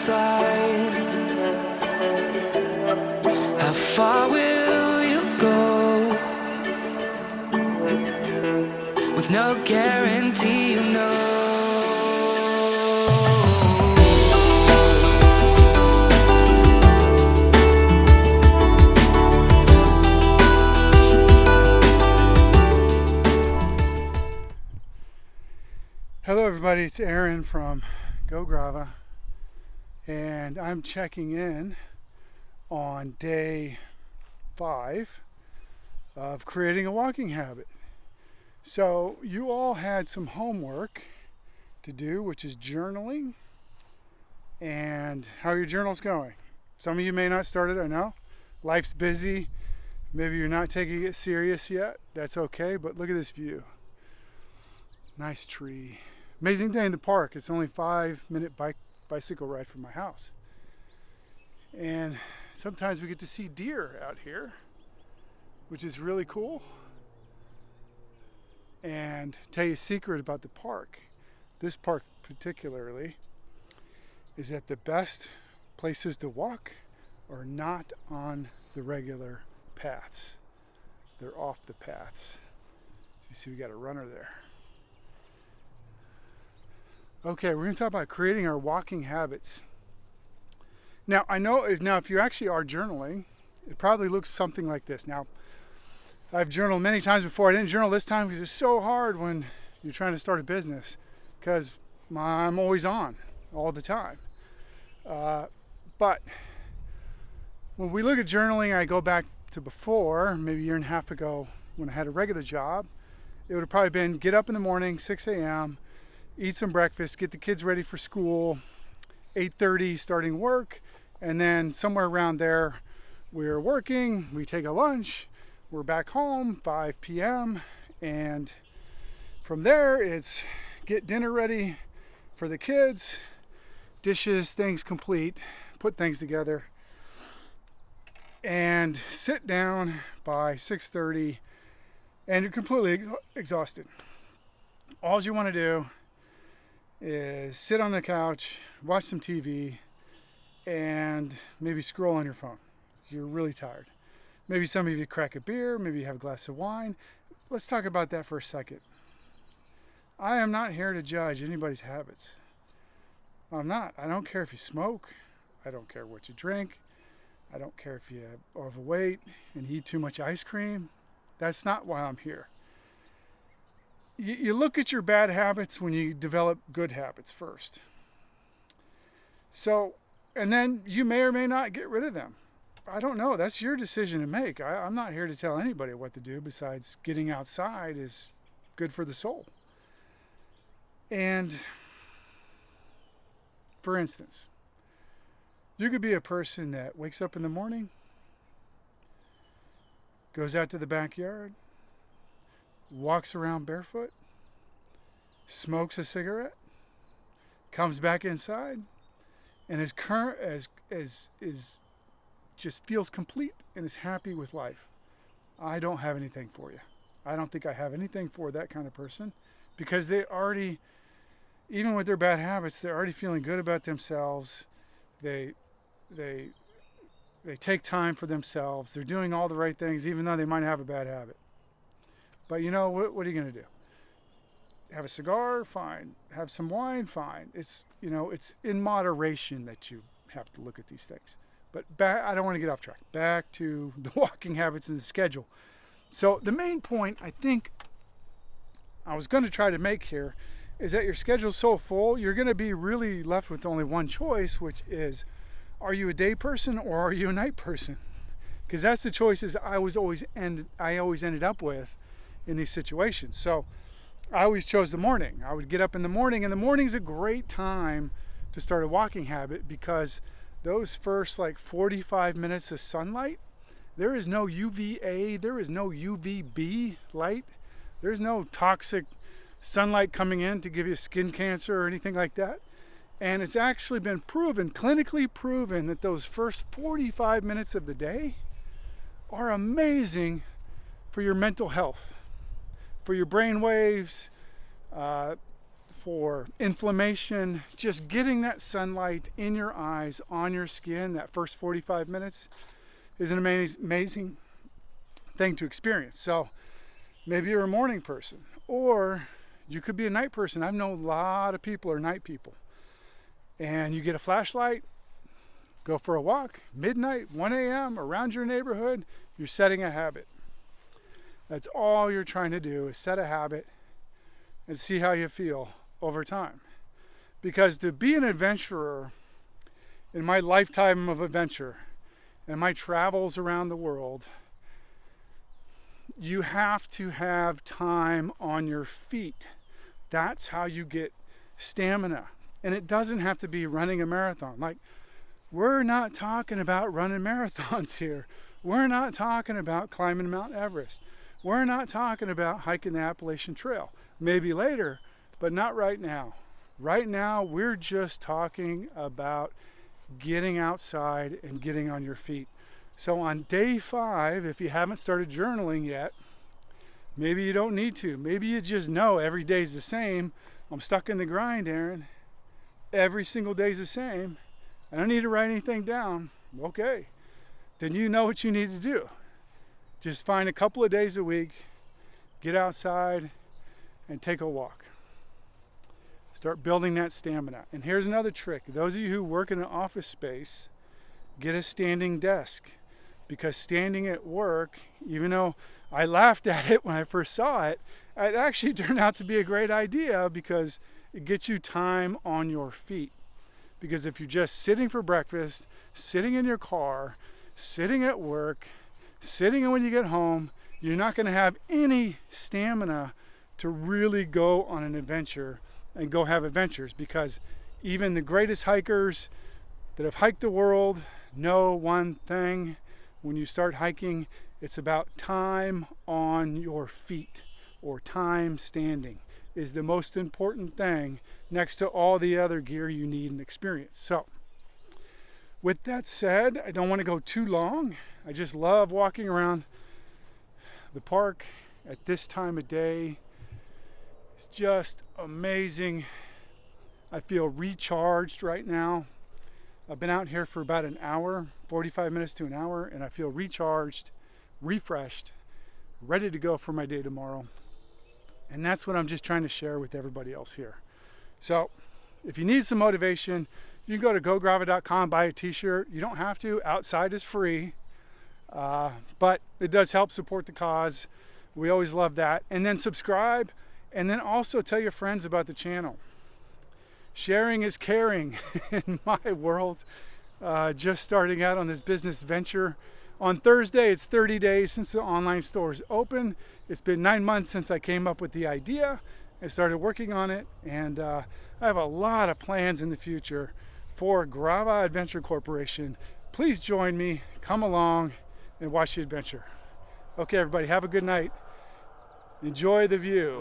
side. How far will you go? With no guarantee, you know. Hello everybody, it's Aaron from Go Grava, and I'm checking in on day 5 of creating a walking habit. So you all had some homework to do, which is journaling, and how your journal's going. Some of you may not start it, I know. Life's busy, maybe you're not taking it serious yet. That's okay, but look at this view. Nice tree. Amazing day in the park. It's only a 5-minute bicycle ride from my house. And sometimes we get to see deer out here, which is really cool. And tell you a secret about the park. This park particularly is that the best places to walk are not on the regular paths. They're off the paths. You see we got a runner there. Okay, we're going to talk about creating our walking habits. Now, I know if you actually are journaling, it probably looks something like this. Now, I've journaled many times before. I didn't journal this time because it's so hard when you're trying to start a business, because I'm always on all the time. But when we look at journaling, I go back to before, maybe a year and a half ago when I had a regular job. It would have probably been get up in the morning, 6 a.m., eat some breakfast, get the kids ready for school, 8:30 starting work, and then somewhere around there we're working, we take a lunch, we're back home, 5 p.m., and from there it's get dinner ready for the kids, dishes, things complete, put things together, and sit down by 6:30, and you're completely exhausted. All you want to do is sit on the couch, watch some TV, and maybe scroll on your phone. You're really tired. Maybe some of you crack a beer, maybe you have a glass of wine. Let's talk about that for a second. I am not here to judge anybody's habits. I'm not. I don't care if you smoke. I don't care what you drink. I don't care if you are overweight and eat too much ice cream. That's not why I'm here. You look at your bad habits when you develop good habits first. So, and then you may or may not get rid of them. I don't know. That's your decision to make. I'm not here to tell anybody what to do besides getting outside is good for the soul. And for instance, you could be a person that wakes up in the morning, goes out to the backyard, walks around barefoot, smokes a cigarette, comes back inside, and is just feels complete and is happy with life. I don't have anything for you. I don't think I have anything for that kind of person, because they already, even with their bad habits, they're already feeling good about themselves. They take time for themselves. They're doing all the right things, even though they might have a bad habit. But you know, what are you going to do? Have a cigar? Fine. Have some wine? Fine. It's in moderation that you have to look at these things. But I don't want to get off track. Back to the walking habits and the schedule. So the main point I think I was going to try to make here is that your schedule's so full, you're going to be really left with only one choice, which is, are you a day person or are you a night person? Because that's the choices I always ended up with in these situations. So I always chose the morning. I would get up in the morning, and the morning's a great time to start a walking habit, because those first 45 minutes of sunlight, there is no UVA, there is no UVB light, there's no toxic sunlight coming in to give you skin cancer or anything like that. And it's actually been proven, clinically proven, that those first 45 minutes of the day are amazing for your mental health, for your brain waves, for inflammation. Just getting that sunlight in your eyes, on your skin, that first 45 minutes is an amazing thing to experience. So maybe you're a morning person, or you could be a night person. I've known a lot of people are night people. And you get a flashlight, go for a walk, midnight, 1 a.m., around your neighborhood, you're setting a habit. That's all you're trying to do, is set a habit and see how you feel over time. Because to be an adventurer, in my lifetime of adventure and my travels around the world, you have to have time on your feet. That's how you get stamina. And it doesn't have to be running a marathon. Like, we're not talking about running marathons here. We're not talking about climbing Mount Everest. We're not talking about hiking the Appalachian Trail. Maybe later, but not right now. Right now, we're just talking about getting outside and getting on your feet. So on day 5, if you haven't started journaling yet, maybe you don't need to. Maybe you just know every day's the same. I'm stuck in the grind, Aaron. Every single day's the same. I don't need to write anything down. Okay. Then you know what you need to do. Just find a couple of days a week, get outside, and take a walk. Start building that stamina. And here's another trick. Those of you who work in an office space, get a standing desk. Because standing at work, even though I laughed at it when I first saw it, it actually turned out to be a great idea because it gets you time on your feet. Because if you're just sitting for breakfast, sitting in your car, sitting at work, sitting when you get home, you're not going to have any stamina to really go on an adventure and go have adventures. Because even the greatest hikers that have hiked the world know one thing. When you start hiking, it's about time on your feet, or time standing is the most important thing next to all the other gear you need and experience. So with that said, I don't want to go too long. I just love walking around the park at this time of day. It's just amazing. I feel recharged right now. I've been out here for about an hour, 45 minutes to an hour, and I feel recharged, refreshed, ready to go for my day tomorrow. And that's what I'm just trying to share with everybody else here. So if you need some motivation, you can go to gograva.com, buy a t-shirt. You don't have to. Outside is free. But it does help support the cause. We always love that. And then subscribe, and then also tell your friends about the channel. Sharing is caring in my world. Just starting out on this business venture. On Thursday, it's 30 days since the online store is open. It's been 9 months since I came up with the idea. I started working on it, and I have a lot of plans in the future for Grava Adventure Corporation. Please join me, come along, and watch the adventure. Okay, everybody, have a good night. Enjoy the view.